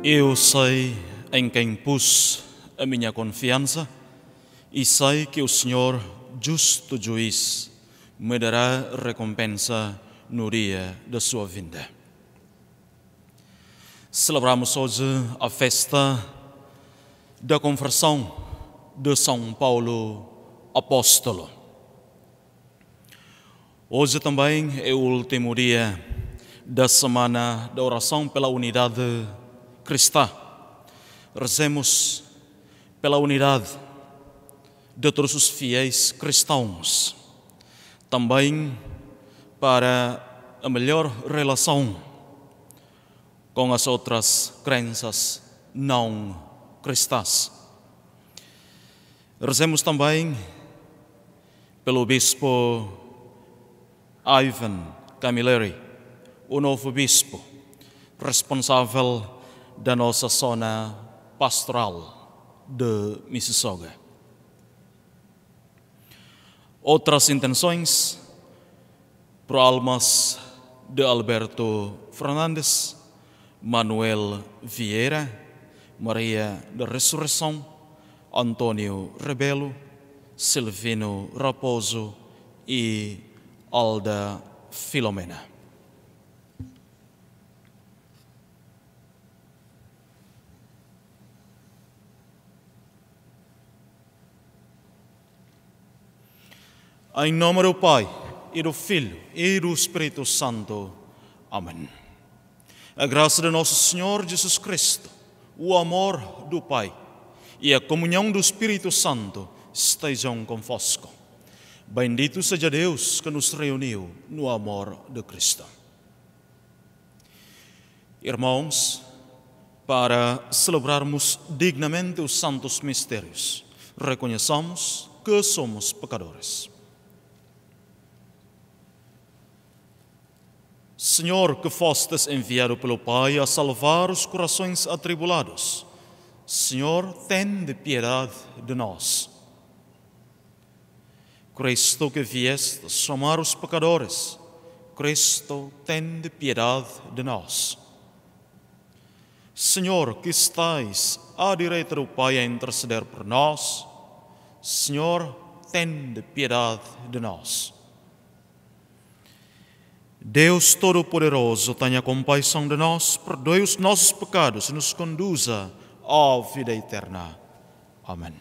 Eu sei em quem pus a minha confiança e sei que o Senhor, justo juiz, me dará recompensa no dia da sua vinda. Celebramos hoje a festa da conversão de São Paulo Apóstolo. Hoje também é o último dia da semana da oração pela unidade cristã. Rezemos pela unidade de todos os fiéis cristãos, também para a melhor relação com as outras crenças não cristãs. Rezemos também pelo bispo Ivan Camilleri, o novo bispo, responsável da nossa zona pastoral de Mississauga. Outras intenções para almas de Alberto Fernandes, Manuel Vieira, Maria da Ressurreição, Antônio Rebelo, Silvino Raposo e Alda Filomena. Em nome do Pai, e do Filho, e do Espírito Santo. Amém. A graça de nosso Senhor Jesus Cristo, o amor do Pai e a comunhão do Espírito Santo estejam convosco. Bendito seja Deus que nos reuniu no amor de Cristo. Irmãos, para celebrarmos dignamente os santos mistérios, reconheçamos que somos pecadores. Senhor, que fostes enviado pelo Pai a salvar os corações atribulados, Senhor, tende piedade de nós. Cristo, que vieste chamar os pecadores, Cristo, tende piedade de nós. Senhor, que estais à direita do Pai a interceder por nós, Senhor, tende piedade de nós. Deus Todo-Poderoso, tenha compaixão de nós, perdoe os nossos pecados e nos conduza à vida eterna. Amém.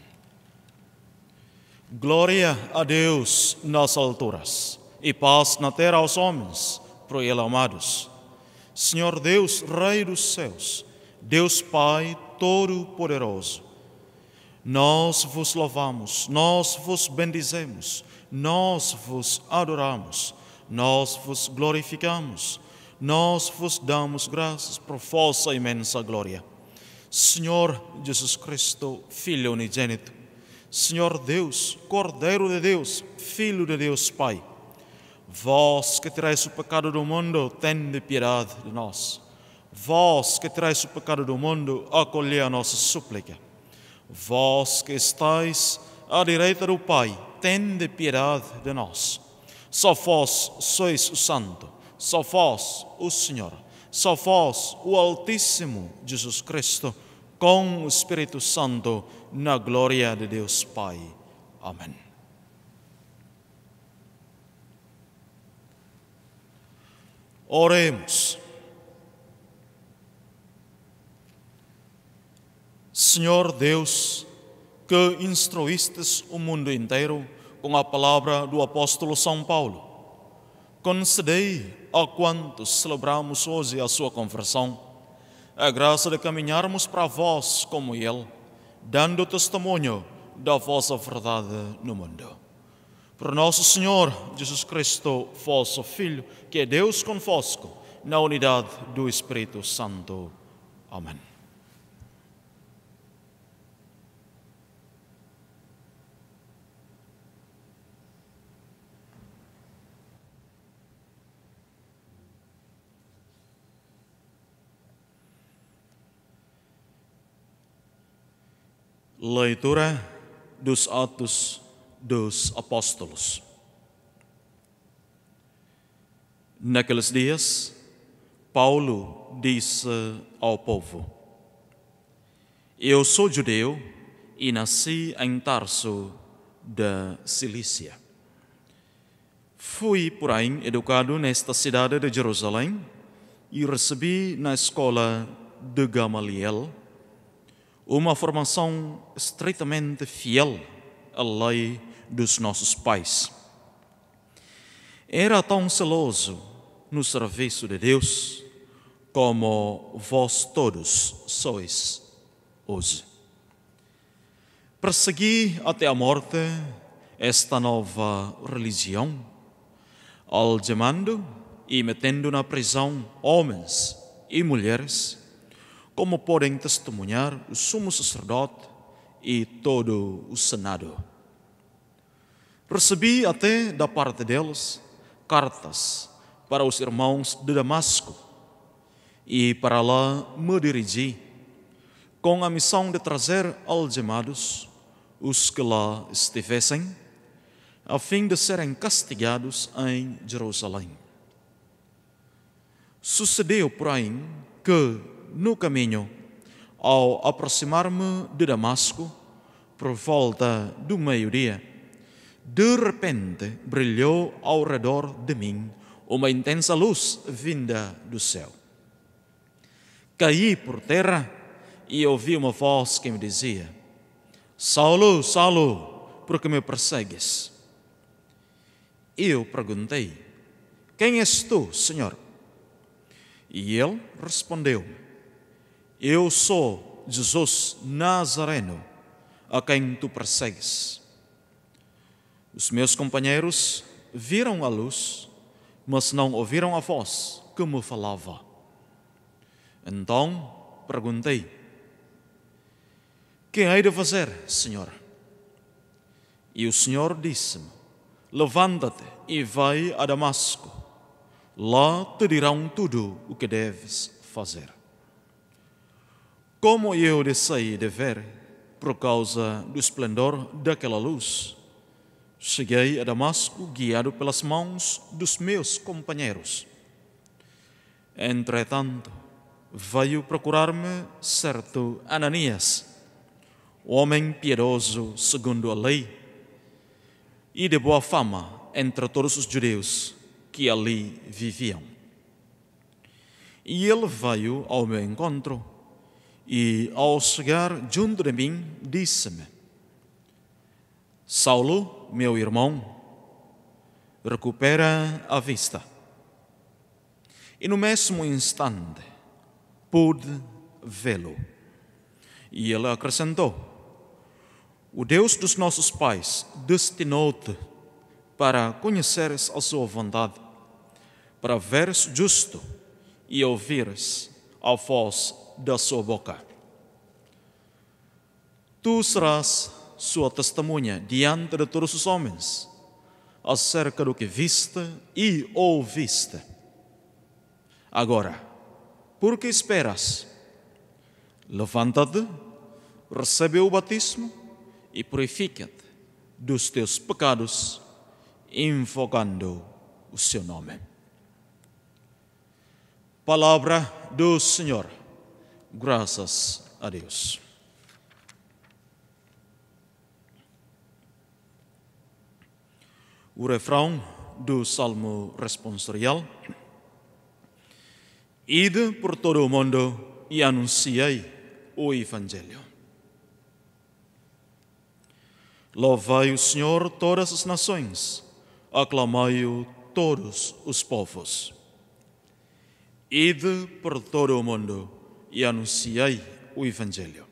Glória a Deus nas alturas e paz na terra aos homens, por Ele amados. Senhor Deus, Rei dos céus, Deus Pai Todo-Poderoso, nós vos louvamos, nós vos bendizemos, nós vos adoramos, nós vos glorificamos, nós vos damos graças por vossa imensa glória. Senhor Jesus Cristo, Filho unigênito, Senhor Deus, Cordeiro de Deus, Filho de Deus Pai, vós que tirais o pecado do mundo, tende piedade de nós. Vós que tirais o pecado do mundo, acolhei a nossa súplica. Vós que estais à direita do Pai, tende piedade de nós. Só vós sois o Santo, só vós o Senhor, só vós o Altíssimo Jesus Cristo, com o Espírito Santo, na glória de Deus Pai. Amém. Oremos. Senhor Deus, que instruístes o mundo inteiro com a palavra do apóstolo São Paulo, concedei a quantos celebramos hoje a sua conversão a graça de caminharmos para vós como ele, dando testemunho da vossa verdade no mundo. Por nosso Senhor Jesus Cristo, vosso Filho, que é Deus convosco, na unidade do Espírito Santo. Amém. Leitura dos Atos dos Apóstolos. Naqueles dias, Paulo disse ao povo: Eu sou judeu e nasci em Tarso da Cilícia. Fui, porém, educado nesta cidade de Jerusalém e recebi na escola de Gamaliel uma formação estritamente fiel à lei dos nossos pais. Era tão zeloso no serviço de Deus como vós todos sois hoje. Persegui até a morte esta nova religião, algemando e metendo na prisão homens e mulheres, como podem testemunhar o sumo sacerdote e todo o Senado. Recebi até da parte deles cartas para os irmãos de Damasco e para lá me dirigi, com a missão de trazer algemados os que lá estivessem, a fim de serem castigados em Jerusalém. Sucedeu, porém, que no caminho, ao aproximar-me de Damasco, por volta do meio-dia, de repente brilhou ao redor de mim uma intensa luz vinda do céu. Caí por terra e ouvi uma voz que me dizia: Saulo, Saulo, por que me persegues? Eu perguntei: Quem és tu, Senhor? E ele respondeu: Eu sou Jesus Nazareno, a quem tu persegues. Os meus companheiros viram a luz, mas não ouviram a voz que me falava. Então perguntei: Que hei de fazer, Senhor? E o Senhor disse-me: Levanta-te e vai a Damasco. Lá te dirão tudo o que deves fazer. Como eu deixei de ver por causa do esplendor daquela luz, cheguei a Damasco guiado pelas mãos dos meus companheiros. Entretanto, veio procurar-me certo Ananias, homem piedoso segundo a lei e de boa fama entre todos os judeus que ali viviam. E ele veio ao meu encontro e, ao chegar junto de mim, disse-me: Saulo, meu irmão, recupera a vista. E no mesmo instante pude vê-lo. E ele acrescentou: O Deus dos nossos pais destinou-te para conheceres a sua vontade, para veres justo e ouvires a voz da sua boca. Tu serás sua testemunha diante de todos os homens, acerca do que viste e ouviste. Agora, por que esperas? Levanta-te, recebe o batismo e purifica-te dos teus pecados, invocando o seu nome. Palavra do Senhor. Graças a Deus. O refrão do Salmo responsorial: Ide por todo o mundo e anunciei o Evangelho. Louvai o Senhor todas as nações, aclamai-o todos os povos. Ide por todo o mundo e anunciei o Evangelho.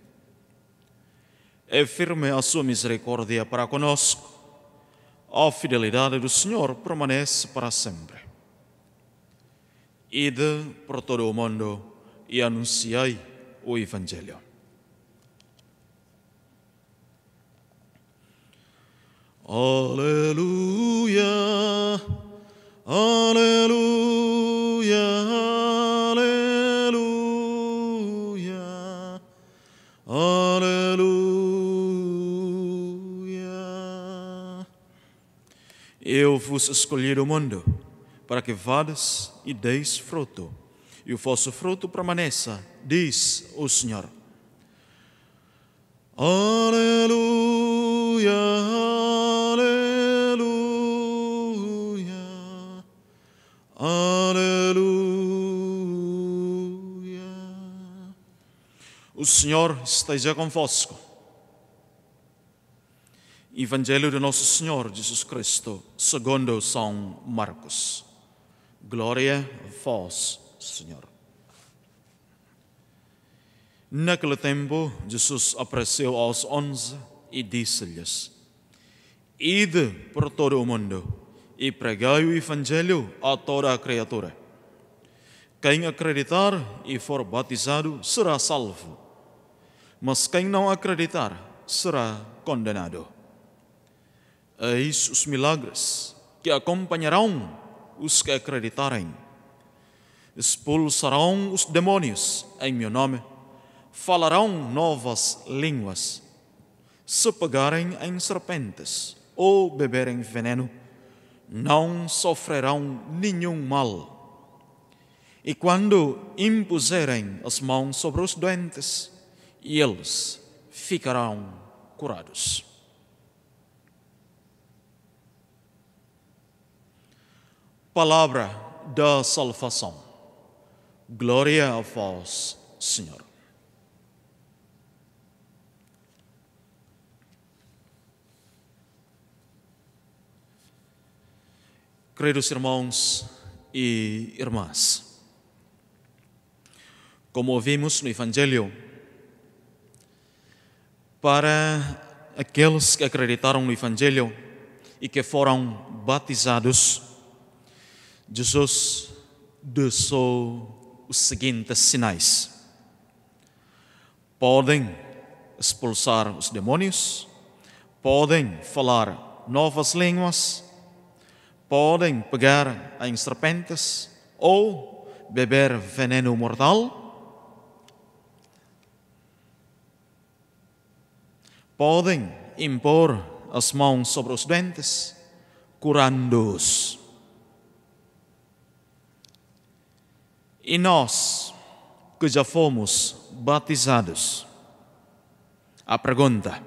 É firme a sua misericórdia para conosco, a fidelidade do Senhor permanece para sempre. Ide por todo o mundo e anunciei o Evangelho. Aleluia, aleluia, aleluia, aleluia. Eu vos escolhi do mundo, para que vades e deis fruto, e o vosso fruto permaneça, diz o Senhor. Aleluia, aleluia, aleluia. O Senhor esteja convosco. Evangelho de Nosso Senhor Jesus Cristo, segundo São Marcos. Glória a vós, Senhor. Naquele tempo, Jesus apareceu aos 11 e disse-lhes: Ide por todo o mundo e pregai o Evangelho a toda a criatura. Quem acreditar e for batizado será salvo, mas quem não acreditar será condenado. Eis os milagres que acompanharão os que acreditarem. Expulsarão os demônios em meu nome, falarão novas línguas, se pegarem em serpentes ou beberem veneno, não sofrerão nenhum mal. E quando impuserem as mãos sobre os doentes, eles ficarão curados. Palavra da salvação. Glória a vós, Senhor. Queridos irmãos e irmãs, como ouvimos no Evangelho, para aqueles que acreditaram no Evangelho e que foram batizados, Jesus deixou os seguintes sinais. Podem expulsar os demônios, podem falar novas línguas, podem pegar em serpentes ou beber veneno mortal, podem impor as mãos sobre os doentes, curando-os. E nós, que já fomos batizados, a pergunta: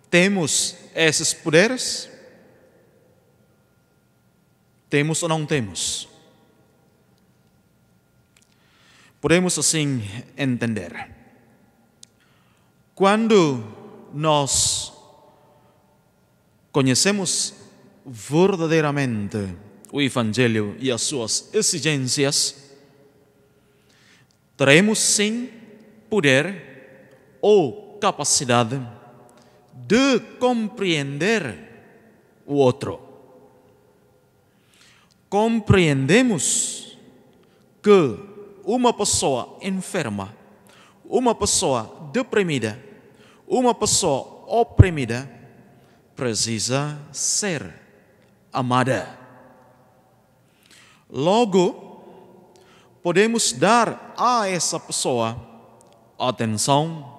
temos esses poderes? Temos ou não temos? Podemos assim entender. Quando nós conhecemos verdadeiramente o Evangelho e as suas exigências, teremos sim poder ou capacidade de compreender o outro. Compreendemos que uma pessoa enferma, uma pessoa deprimida, uma pessoa oprimida precisa ser amada. Logo, podemos dar a essa pessoa atenção,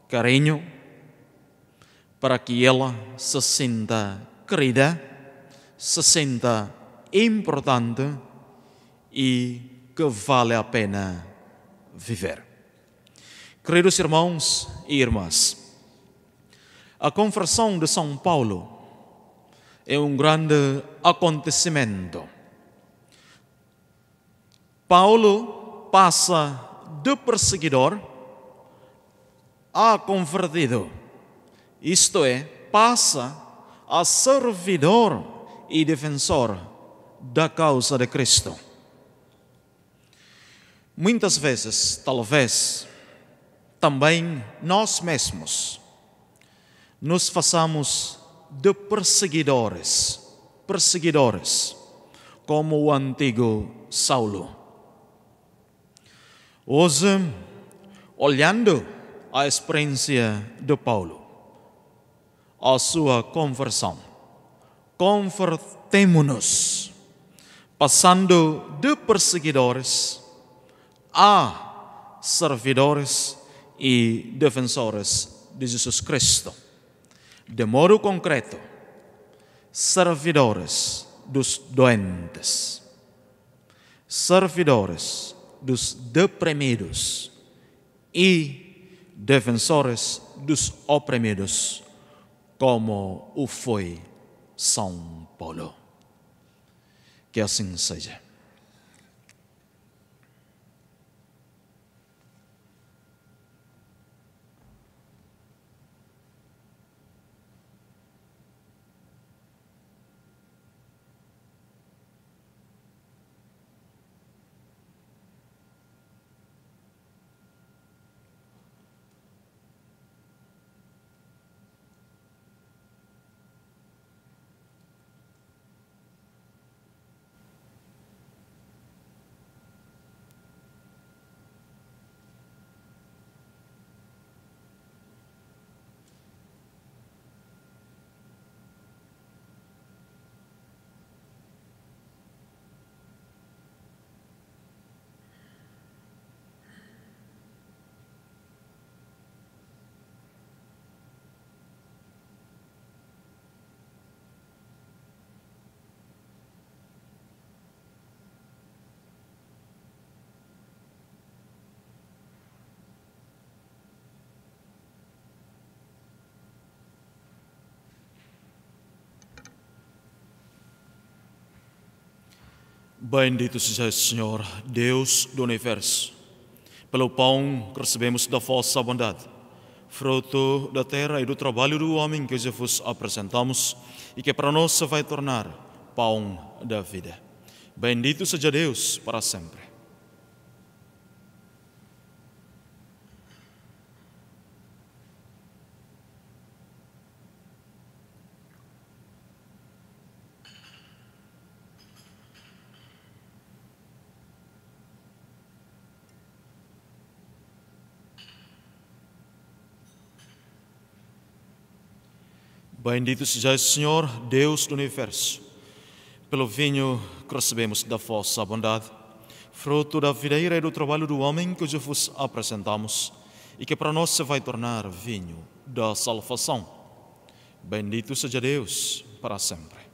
carinho, para que ela se sinta querida, se sinta importante e que vale a pena viver. Queridos irmãos e irmãs, a conversão de São Paulo é um grande acontecimento. Paulo passa de perseguidor a convertido, isto é, passa a servidor e defensor da causa de Cristo. Muitas vezes, talvez, também nós mesmos nos façamos de perseguidores, como o antigo Saulo. Hoje, olhando a experiência de Paulo, a sua conversão, convertemo-nos, passando de perseguidores a servidores e defensores de Jesus Cristo. De modo concreto, servidores dos doentes, servidores dos deprimidos e defensores dos oprimidos, como o foi São Paulo. Que assim seja. Bendito seja o Senhor, Deus do Universo, pelo pão que recebemos da vossa bondade, fruto da terra e do trabalho do homem que hoje vos apresentamos e que para nós se vai tornar pão da vida. Bendito seja Deus para sempre. Bendito seja o Senhor, Deus do Universo, pelo vinho que recebemos da vossa bondade, fruto da videira e do trabalho do homem que hoje vos apresentamos e que para nós se vai tornar vinho da salvação. Bendito seja Deus para sempre.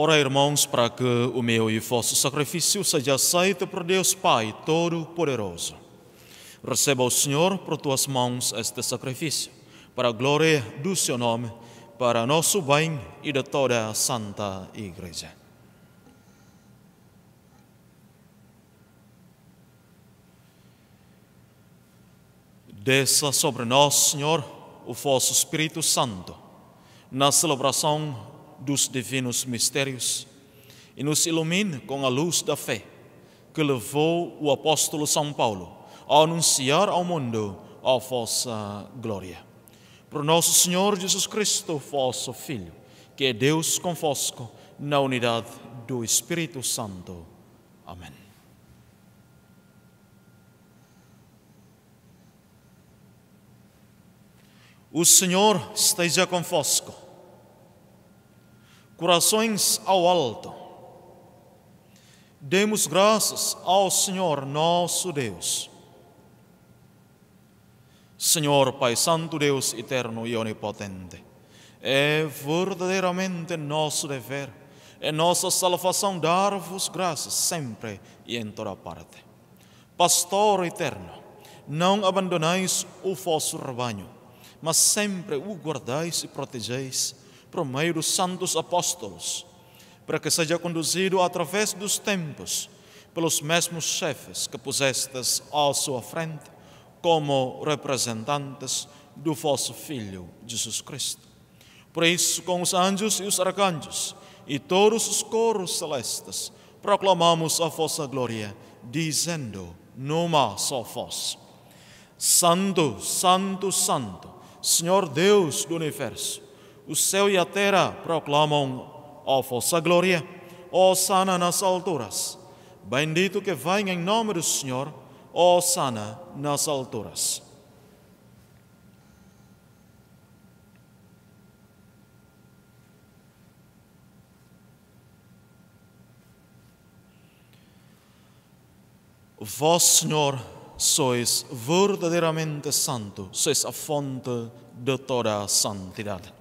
Ora, irmãos, para que o meu e o vosso sacrifício seja aceito por Deus Pai Todo-Poderoso. Receba o Senhor por tuas mãos este sacrifício, para a glória do seu nome, para nosso bem e de toda a Santa Igreja. Desça sobre nós, Senhor, o vosso Espírito Santo, na celebração dos divinos mistérios e nos ilumine com a luz da fé que levou o apóstolo São Paulo a anunciar ao mundo a vossa glória. Por nosso Senhor Jesus Cristo, vosso Filho, que é Deus convosco, na unidade do Espírito Santo. Amém. O Senhor esteja convosco. Corações ao alto. Demos graças ao Senhor nosso Deus. Senhor Pai Santo, Deus eterno e onipotente, é verdadeiramente nosso dever, é nossa salvação dar-vos graças sempre e em toda parte. Pastor eterno, não abandonais o vosso rebanho, mas sempre o guardais e protegeis por meio dos santos apóstolos, para que seja conduzido através dos tempos pelos mesmos chefes que pusestes à sua frente como representantes do vosso Filho Jesus Cristo. Por isso, com os anjos e os arcanjos e todos os coros celestes, proclamamos a vossa glória, dizendo numa só voz: Santo, Santo, Santo, Senhor Deus do Universo, o céu e a terra proclamam a vossa glória. Hosana nas alturas. Bendito que vem em nome do Senhor, Hosana nas alturas. Vós, Senhor, sois verdadeiramente santo, sois a fonte de toda a santidade.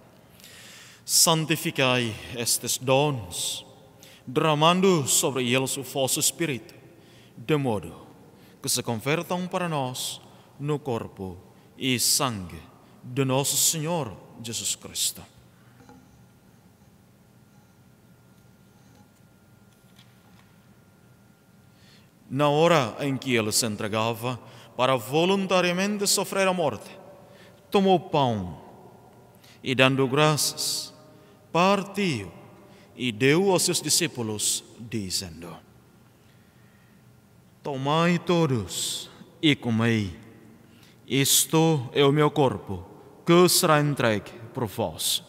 Santificai estes dons, derramando sobre eles o vosso Espírito, de modo que se convertam para nós no corpo e sangue de nosso Senhor Jesus Cristo. Na hora em que ele se entregava para voluntariamente sofrer a morte, tomou o pão e, dando graças, partiu e deu aos seus discípulos, dizendo: Tomai todos e comei, isto é o meu corpo, que será entregue por vós.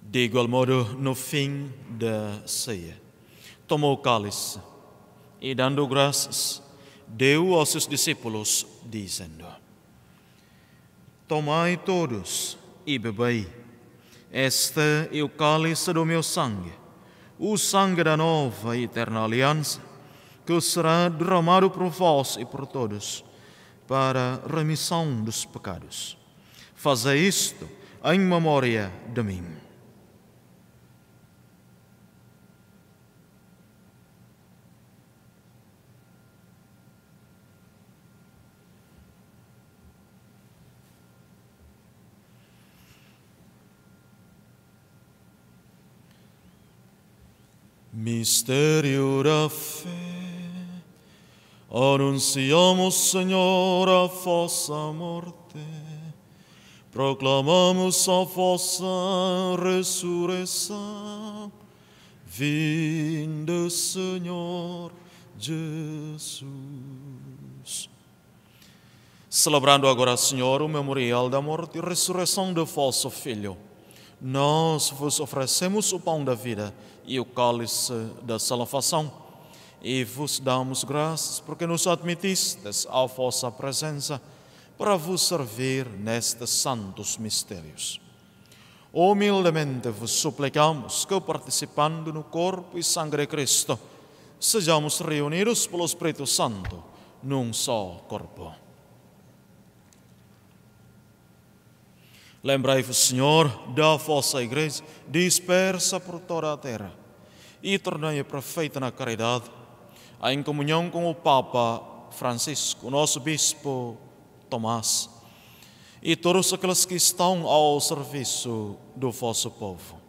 De igual modo, no fim da ceia, tomou o cálice e, dando graças, deu aos seus discípulos, dizendo: Tomai todos e bebei, este é o cálice do meu sangue, o sangue da nova e eterna aliança, que será derramado por vós e por todos, para a remissão dos pecados. Fazei isto em memória de mim. Mistério da fé, anunciamos, Senhor, a vossa morte, proclamamos a vossa ressurreição. Vinde, Senhor Jesus. Celebrando agora, Senhor, o memorial da morte e ressurreição de vosso Filho, nós vos oferecemos o pão da vida e o cálice da salvação, e vos damos graças porque nos admitistes à vossa presença para vos servir nestes santos mistérios. Humildemente vos suplicamos que, participando no corpo e sangue de Cristo, sejamos reunidos pelo Espírito Santo num só corpo. Lembrai-vos, Senhor, da vossa Igreja dispersa por toda a terra e tornai-a perfeita na caridade, em comunhão com o Papa Francisco, nosso Bispo Tomás, e todos aqueles que estão ao serviço do vosso povo.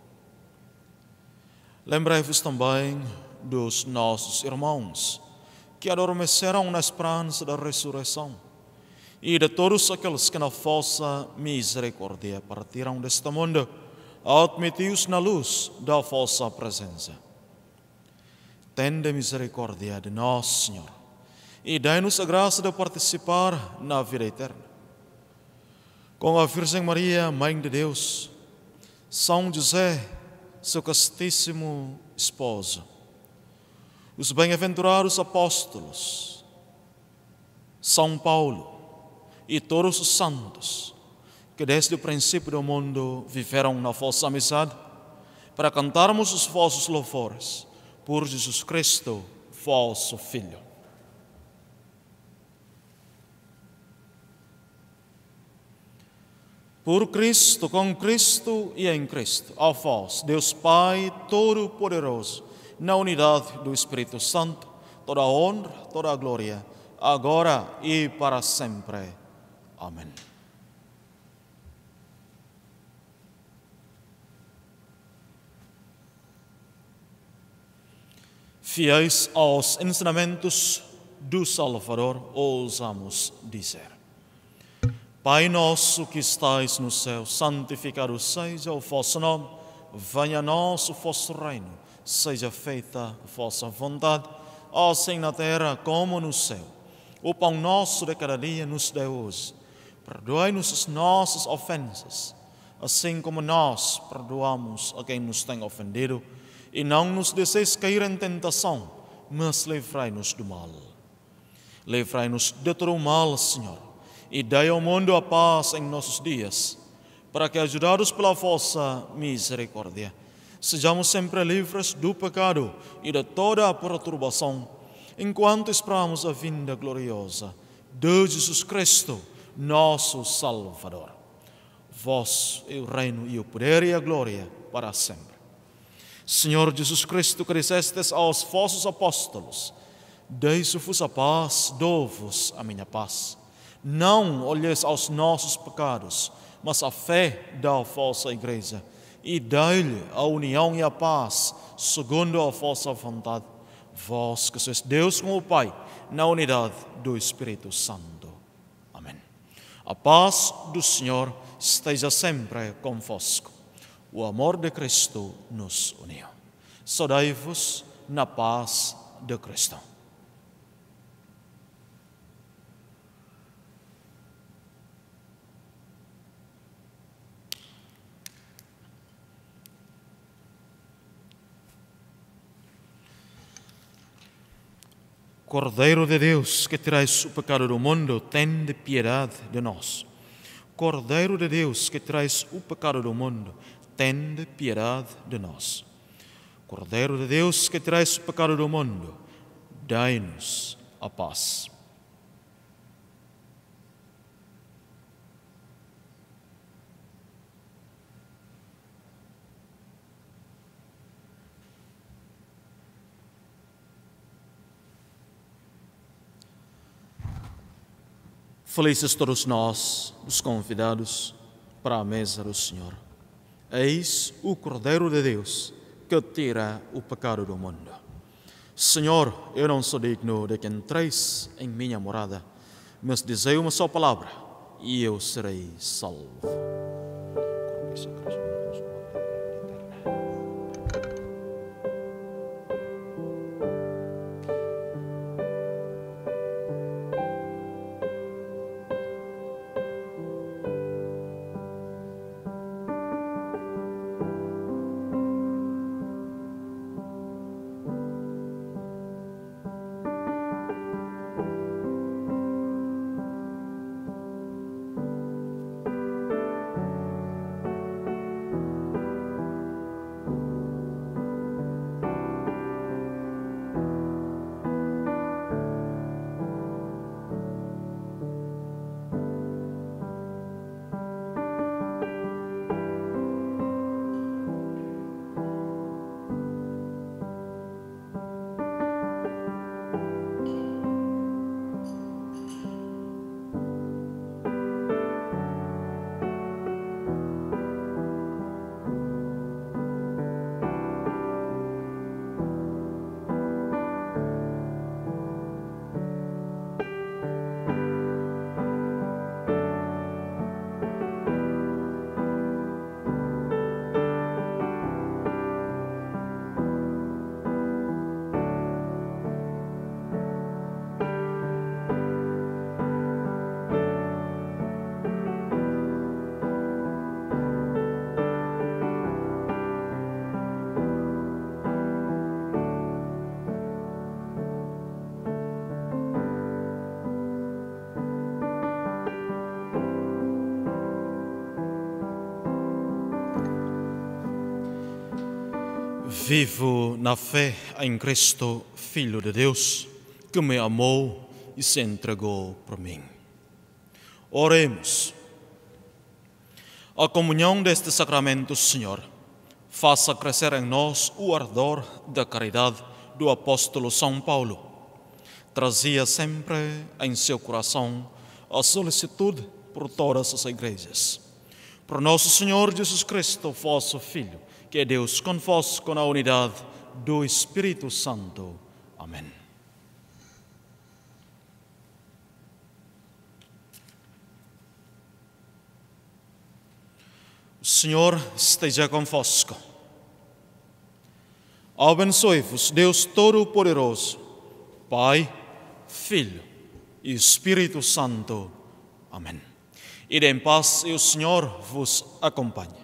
Lembrai-vos também dos nossos irmãos que adormeceram na esperança da ressurreição, e de todos aqueles que na vossa misericórdia partiram deste mundo, admiti-os na luz da vossa presença. Tende misericórdia de nós, Senhor, e dai-nos a graça de participar na vida eterna. Com a Virgem Maria, Mãe de Deus, São José, seu castíssimo esposo, os bem-aventurados apóstolos, São Paulo, e todos os santos que desde o princípio do mundo viveram na vossa amizade, para cantarmos os vossos louvores por Jesus Cristo, vosso Filho. Por Cristo, com Cristo e em Cristo, a vós, Deus Pai Todo-Poderoso, na unidade do Espírito Santo, toda a honra, toda a glória, agora e para sempre. Amém. Fiéis aos ensinamentos do Salvador, ousamos dizer: Pai nosso que estais no céu, santificado seja o vosso nome, venha a nós o vosso reino, seja feita a vossa vontade, assim na terra como no céu. O pão nosso de cada dia nos dê hoje. Perdoai-nos as nossas ofensas, assim como nós perdoamos a quem nos tem ofendido. E não nos deixeis cair em tentação, mas livrai-nos do mal. Livrai-nos de todo o mal, Senhor, e dai ao mundo a paz em nossos dias, para que, ajudados pela vossa misericórdia, sejamos sempre livres do pecado e de toda a perturbação, enquanto esperamos a vinda gloriosa de Jesus Cristo, nosso Salvador. Vós é o reino e o poder e a glória para sempre. Senhor Jesus Cristo, que dissestes aos vossos apóstolos: deixo-vos a paz, dou-vos a minha paz. Não olheis aos nossos pecados, mas à fé da vossa Igreja, e dai-lhe a união e a paz, segundo a vossa vontade. Vós que sois Deus com o Pai, na unidade do Espírito Santo. Amém. A paz do Senhor esteja sempre convosco. O amor de Cristo nos uniu. Saudai-vos na paz de Cristo. Cordeiro de Deus, que tirais o pecado do mundo, tende piedade de nós. Cordeiro de Deus, que tirais o pecado do mundo, tende piedade de nós. Cordeiro de Deus, que tirais o pecado do mundo, dai-nos a paz. Felizes todos nós, os convidados para a mesa do Senhor. Eis o Cordeiro de Deus que tira o pecado do mundo. Senhor, eu não sou digno de que entreis em minha morada, mas dizei uma só palavra e eu serei salvo. Vivo na fé em Cristo, Filho de Deus, que me amou e se entregou por mim. Oremos. A comunhão deste sacramento, Senhor, faça crescer em nós o ardor da caridade do apóstolo São Paulo. Trazia sempre em seu coração a solicitude por todas as igrejas. Por nosso Senhor Jesus Cristo, vosso Filho, que é Deus convosco na unidade do Espírito Santo. Amém. O Senhor esteja convosco. Abençoe-vos, Deus Todo-Poderoso, Pai, Filho e Espírito Santo. Amém. Ide em paz e o Senhor vos acompanhe.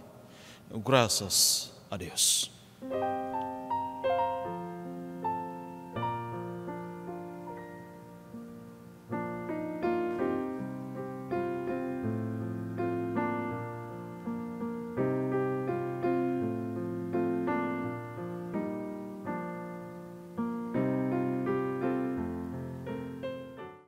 Graças a Deus.